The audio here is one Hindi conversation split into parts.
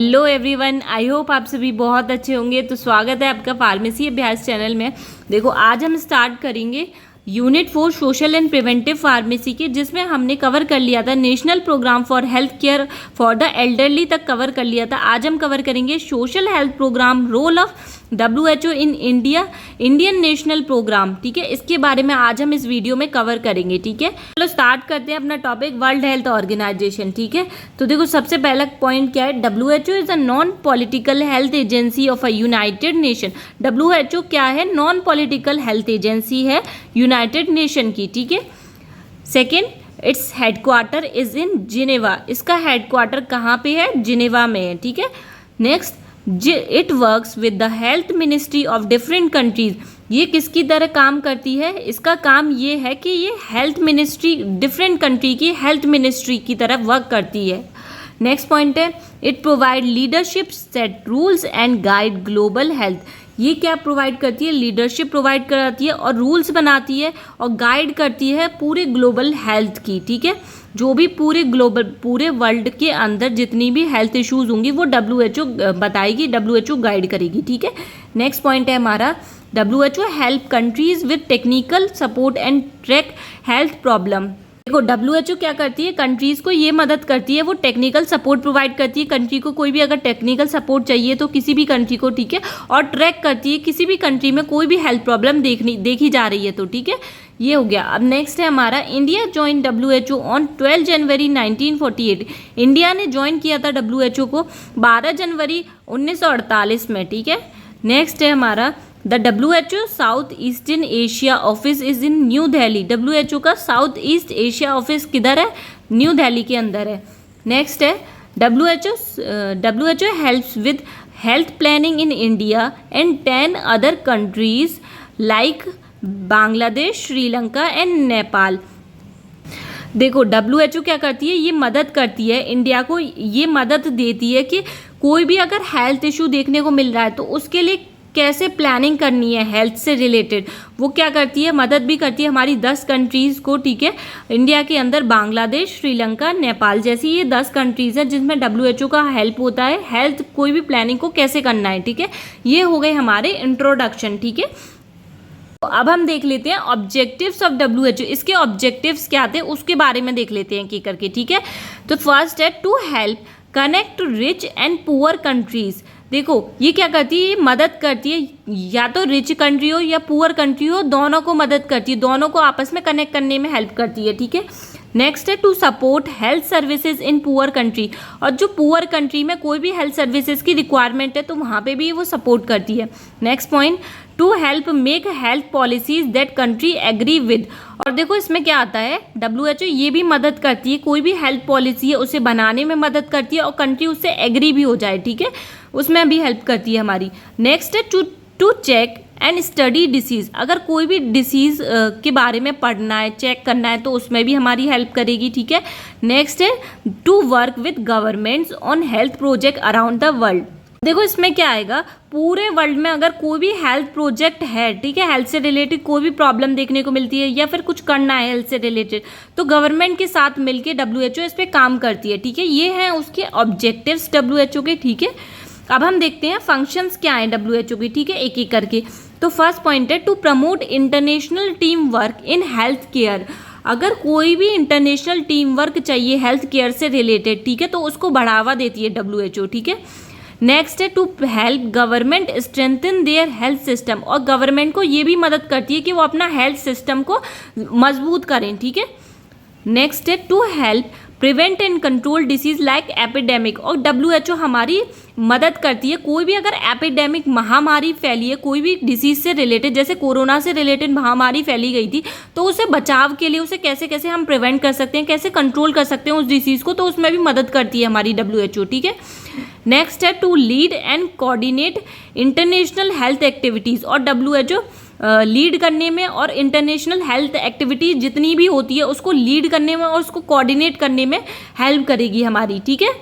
हेलो एवरीवन, आई होप आप सभी बहुत अच्छे होंगे। तो स्वागत है आपका फार्मेसी अभ्यास चैनल में। देखो, आज हम स्टार्ट करेंगे unit 4 social and preventive pharmacy के, जिसमें हमने कवर कर लिया था national programme for health care for the elderly तक कवर कर लिया था। आज हम कवर करेंगे social health programme, role of WHO in India, Indian national programme. ठीक है, इसके बारे में आज हम इस वीडियो में कवर करेंगे। ठीक है, चलो स्टार्ट करते हैं अपना टॉपिक, वर्ल्ड हेल्थ ऑर्गेनाइजेशन। ठीक है, तो देखो सबसे पहला पॉइंट क्या है, WHO is a non political health agency of a United nation. WHO क्या है? नॉन पॉलिटिकल हेल्थ एजेंसी है यूनाइटेड नेशन की। ठीक है, second, its headquarter is in Geneva. इसका हेडक्वार्टर कहाँ पे है? जिनेवा में है। ठीक है, next, it works with the health ministry of different countries. ये किसकी तरह काम करती है? इसका काम ये है कि ये हेल्थ मिनिस्ट्री, डिफरेंट कंट्री की हेल्थ मिनिस्ट्री की तरह वर्क करती है। नेक्स्ट पॉइंट है, it provide leadership, set rules and guide global health. ये क्या प्रोवाइड करती है? लीडरशिप प्रोवाइड कराती है और रूल्स बनाती है और गाइड करती है पूरे ग्लोबल हेल्थ की। ठीक है, जो भी पूरे वर्ल्ड के अंदर जितनी भी हेल्थ इश्यूज होंगी वो WHO बताएगी, WHO गाइड करेगी। ठीक है, नेक्स्ट पॉइंट है हमारा, WHO help countries with technical support and track health problem. देखो, WHO क्या करती है? कंट्रीज को ये मदद करती है, वो टेक्निकल सपोर्ट प्रोवाइड करती है कंट्री को। कोई भी अगर टेक्निकल सपोर्ट चाहिए तो किसी भी कंट्री को, ठीक है, और ट्रैक करती है किसी भी कंट्री में कोई भी हेल्थ प्रॉब्लम देखी जा रही है तो। ठीक है, ये हो गया। अब नेक्स्ट है हमारा, India join WHO on 12 January 1948। India ने ज्वाइन किया था WHO को 12 जनवरी 1948 में। ठीक है, नेक्स्ट है हमारा, the WHO south eastern Asia office is in new Delhi. WHO का साउथ ईस्ट एशिया ऑफिस किधर है? न्यू दिल्ली के अंदर है। नेक्स्ट है, WHO helps with health planning in India and 10 other countries like Bangladesh, Sri Lanka and Nepal. देखो, WHO क्या करती है? ये मदद करती है इंडिया को, ये मदद देती है कि कोई भी अगर हेल्थ इशू देखने को मिल रहा है तो उसके लिए कैसे प्लानिंग करनी है हेल्थ से रिलेटेड, वो क्या करती है? मदद भी करती है हमारी 10 कंट्रीज़ को। ठीक है, इंडिया के अंदर बांग्लादेश, श्रीलंका, नेपाल जैसी ये 10 कंट्रीज़ हैं जिसमें WHO का हेल्प होता है हेल्थ कोई भी प्लानिंग को कैसे करना है। ठीक है, ये हो गए हमारे इंट्रोडक्शन। ठीक है, तो अब हम देख लेते हैं ऑब्जेक्टिव्स ऑफ WHO। इसके ऑब्जेक्टिव्स क्या थे उसके बारे में देख लेते हैं की करके। ठीक है, तो फर्स्ट है, to help connect rich and poor countries. देखो, ये क्या करती है? ये मदद करती है, या तो रिच कंट्री हो या पुअर कंट्री हो, दोनों को मदद करती है, दोनों को आपस में कनेक्ट करने में हेल्प करती है। ठीक है, नेक्स्ट है, to support health services in poor country. और जो पुअर कंट्री में कोई भी हेल्थ सर्विसेज की रिक्वायरमेंट है तो वहाँ पे भी वो सपोर्ट करती है। Next point, to help make health policies that country agree with. और देखो इसमें क्या आता है, WHO ये भी मदद करती है, कोई भी हेल्थ पॉलिसी है उसे बनाने में मदद करती है और कंट्री उससे एग्री भी हो जाए। ठीक है, उसमें भी हेल्प करती है हमारी। नेक्स्ट है, to check and study disease. अगर कोई भी डिसीज़ के बारे में पढ़ना है, चेक करना है तो उसमें भी हमारी हेल्प करेगी। ठीक है, नेक्स्ट है, to work with governments on health project around the world. देखो इसमें क्या आएगा, पूरे वर्ल्ड में अगर कोई भी हेल्थ प्रोजेक्ट है, ठीक है, हेल्थ से रिलेटेड कोई भी प्रॉब्लम देखने को मिलती है या फिर कुछ करना है हेल्थ से रिलेटेड, तो गवर्नमेंट के साथ मिलके WHO इस पे काम करती है। ठीक है, ये हैं उसके ऑब्जेक्टिव्स WHO के। ठीक है, अब हम देखते हैं फंक्शंस क्या हैं WHO की। ठीक है, एक एक करके। तो फर्स्ट पॉइंट है, to promote international team work in health care. अगर कोई भी इंटरनेशनल टीम वर्क चाहिए हेल्थ केयर से रिलेटेड, ठीक है, तो उसको बढ़ावा देती है WHO। ठीक है, नेक्स्ट है, to help government strengthen their health system. और गवर्नमेंट को ये भी मदद करती है कि वो अपना हेल्थ सिस्टम को मजबूत करें। ठीक है, नेक्स्ट है, to help prevent and control disease like epidemic. और WHO हमारी मदद करती है, कोई भी अगर एपिडेमिक महामारी फैली है कोई भी डिसीज से रिलेटेड, जैसे कोरोना से रिलेटेड महामारी फैली गई थी, तो उसे बचाव के लिए उसे कैसे कैसे हम प्रिवेंट कर सकते हैं, कैसे कंट्रोल कर सकते हैं उस डिसीज को, तो उसमें भी मदद करती है हमारी WHO। ठीक है, नेक्स्ट है, to lead and coordinate international health activities. और WHO लीड करने में और इंटरनेशनल हेल्थ एक्टिविटीज जितनी भी होती है उसको लीड करने में और उसको कोऑर्डिनेट करने में हेल्प करेगी हमारी। ठीक है,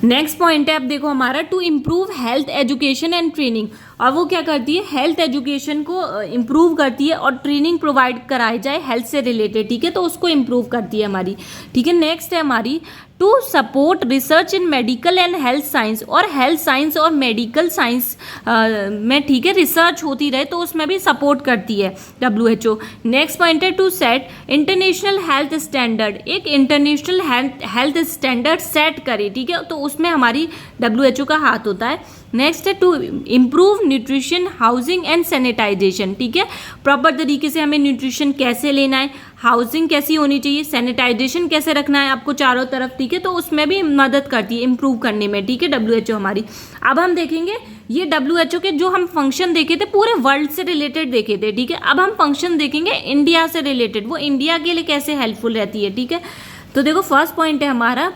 नेक्स्ट पॉइंट है, अब देखो हमारा, to improve health education and training. और वो क्या करती है, हेल्थ एजुकेशन को इम्प्रूव करती है और ट्रेनिंग प्रोवाइड कराई जाए हेल्थ से रिलेटेड, ठीक है, तो उसको इम्प्रूव करती है हमारी, ठीक है। नेक्स्ट है हमारी to support research in medical and health science, और हेल्थ साइंस और मेडिकल साइंस में, ठीक है, रिसर्च होती रहे तो उसमें भी सपोर्ट करती है WHO। नेक्स्ट पॉइंट है to set international health standard, एक इंटरनेशनल हेल्थ स्टैंडर्ड सेट करे, ठीक है, तो उसमें हमारी WHO का हाथ होता है। नेक्स्ट है to improve nutrition, housing and sanitisation, ठीक है, प्रॉपर तरीके से हमें न्यूट्रिशन कैसे लेना है, हाउसिंग कैसी होनी चाहिए, सैनिटाइजेशन कैसे रखना है आपको चारों तरफ, ठीक है, तो उसमें भी मदद करती है इम्प्रूव करने में, ठीक है, WHO हमारी। अब हम देखेंगे ये WHO के जो हम फंक्शन देखे थे पूरे वर्ल्ड से रिलेटेड देखे थे, ठीक है, अब हम फंक्शन देखेंगे इंडिया से रिलेटेड, वो इंडिया के लिए कैसे हेल्पफुल रहती है, ठीक है। तो देखो फर्स्ट पॉइंट है हमारा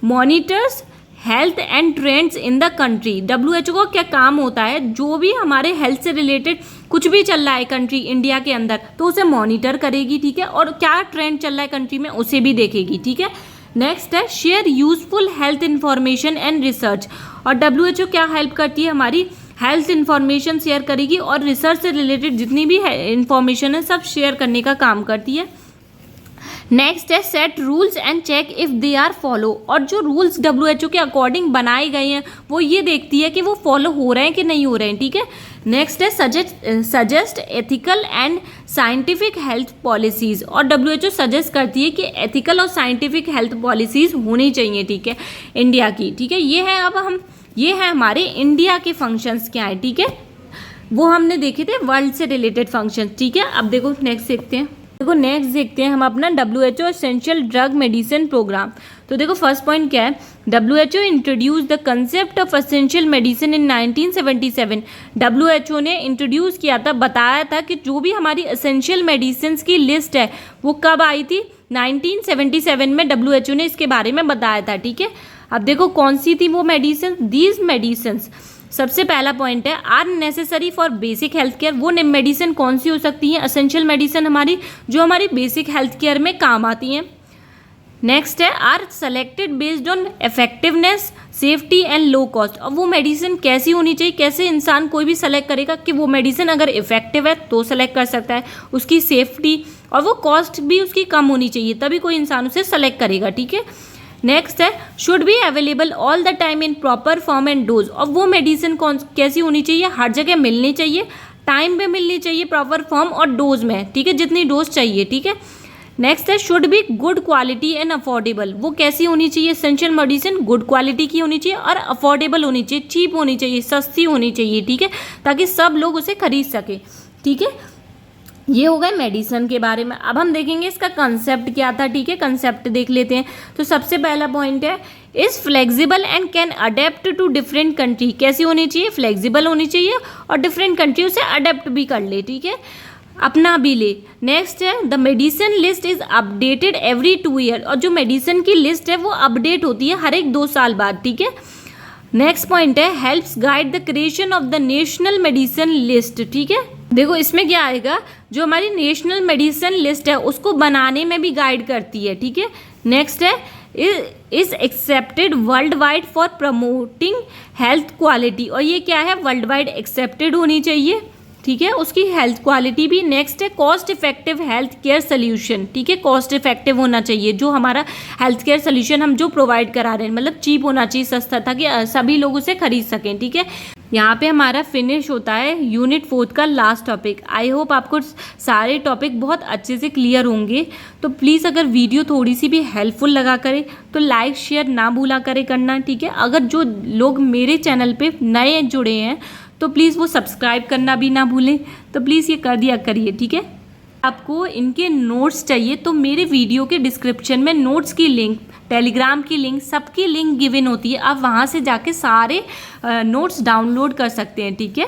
monitors health and trends in the country. WHO का क्या काम होता है, जो भी हमारे हेल्थ से रिलेटेड कुछ भी चल रहा है कंट्री इंडिया के अंदर तो उसे मॉनिटर करेगी, ठीक है, और क्या ट्रेंड चल रहा है कंट्री में उसे भी देखेगी, ठीक है। नेक्स्ट है share useful health information and research, और WHO क्या हेल्प करती है, हमारी हेल्थ इंफॉर्मेशन शेयर करेगी और रिसर्च से रिलेटेड जितनी भी इंफॉर्मेशन है सब शेयर करने का काम करती है। नेक्स्ट है set rules and check if they are follow, और जो रूल्स WHO के अकॉर्डिंग बनाए गए हैं वो ये देखती है कि वो फॉलो हो रहे हैं कि नहीं हो रहे हैं, ठीक है। नेक्स्ट है suggest ethical and scientific health policies, और WHO सजेस्ट करती है कि एथिकल और साइंटिफिक हेल्थ पॉलिसीज़ होनी चाहिए, ठीक है, इंडिया की, ठीक है। ये है हमारे इंडिया के फंक्शंस क्या हैं, ठीक है, वो हमने देखे थे वर्ल्ड से रिलेटेड फंक्शंस, ठीक है। अब देखो नेक्स्ट देखते हैं हम अपना WHO essential drug medicine programme. तो देखो फर्स्ट पॉइंट क्या है, WHO introduce the concept of essential medicine in 1977। WHO ने इंट्रोड्यूस किया था, बताया था कि जो भी हमारी एसेंशियल मेडिसिन की लिस्ट है वो कब आई थी, 1977 में WHO ने इसके बारे में बताया था, ठीक है। अब देखो कौन सी थी वो मेडिसिन, दीज मेडिसिन, सबसे पहला पॉइंट है are necessary for basic health care, वो मेडिसिन कौन सी हो सकती हैं, एसेंशियल मेडिसिन हमारी जो हमारी बेसिक हेल्थ केयर में काम आती हैं। नेक्स्ट है are selected based on effectiveness, safety and low cost, और वो मेडिसिन कैसी होनी चाहिए, कैसे इंसान कोई भी सेलेक्ट करेगा कि वो मेडिसिन अगर इफेक्टिव है तो सेलेक्ट कर सकता है, उसकी सेफ्टी और वो कॉस्ट भी उसकी कम होनी चाहिए तभी कोई इंसान उसे सेलेक्ट करेगा, ठीक है। नेक्स्ट है should be available all the time in proper form and dose, और वो मेडिसिन कैसी होनी चाहिए, हर जगह मिलनी चाहिए, टाइम पे मिलनी चाहिए, प्रॉपर फॉर्म और डोज में, ठीक है, जितनी डोज चाहिए, ठीक है। नेक्स्ट है should be good quality and affordable, वो कैसी होनी चाहिए, एसेंशियल मेडिसिन गुड क्वालिटी की होनी चाहिए और अफोर्डेबल होनी चाहिए, चीप होनी चाहिए, सस्ती होनी चाहिए, ठीक है, ताकि सब लोग उसे खरीद सके, ठीक है। ये हो गए मेडिसिन के बारे में। अब हम देखेंगे इसका कंसेप्ट क्या था, ठीक है, कंसेप्ट देख लेते हैं। तो सबसे पहला पॉइंट है is flexible and can adapt to different country, कैसी होनी चाहिए, फ्लेक्सिबल होनी चाहिए और डिफरेंट कंट्री उसे अडेप्ट भी कर ले, ठीक है, अपना भी ले। नेक्स्ट है the medicine list is updated every 2 year, और जो मेडिसिन की लिस्ट है वो अपडेट होती है हर एक 2 साल बाद, ठीक है। नेक्स्ट पॉइंट है helps guide the creation of the national medicine list, ठीक है। देखो इसमें क्या आएगा, जो हमारी नेशनल मेडिसिन लिस्ट है उसको बनाने में भी गाइड करती है, ठीक है। नेक्स्ट है is accepted world wide for promoting health quality, और ये क्या है, वर्ल्ड वाइड एक्सेप्टेड होनी चाहिए, ठीक है, उसकी हेल्थ क्वालिटी भी। नेक्स्ट है cost effective health care solution, ठीक है, कॉस्ट इफेक्टिव होना चाहिए जो हमारा हेल्थ केयर सोल्यूशन हम जो प्रोवाइड करा रहे हैं, मतलब चीप होना चाहिए, सस्ता, ताकि सभी लोग उसे खरीद सकें, ठीक है। यहाँ पे हमारा फिनिश होता है यूनिट 4 का लास्ट टॉपिक। आई होप आपको सारे टॉपिक बहुत अच्छे से क्लियर होंगे। तो प्लीज़ अगर वीडियो थोड़ी सी भी हेल्पफुल लगा करे तो लाइक शेयर ना भूला करे करना, ठीक है। अगर जो लोग मेरे चैनल पे नए जुड़े हैं तो प्लीज़ वो सब्सक्राइब करना भी ना भूलें, तो प्लीज़ ये कर दिया करिए, ठीक है। आपको इनके नोट्स चाहिए तो मेरे वीडियो के डिस्क्रिप्शन में नोट्स की लिंक, टेलीग्राम की लिंक, सबकी लिंक गिवन होती है, आप वहाँ से जाके सारे नोट्स डाउनलोड कर सकते हैं, ठीक है।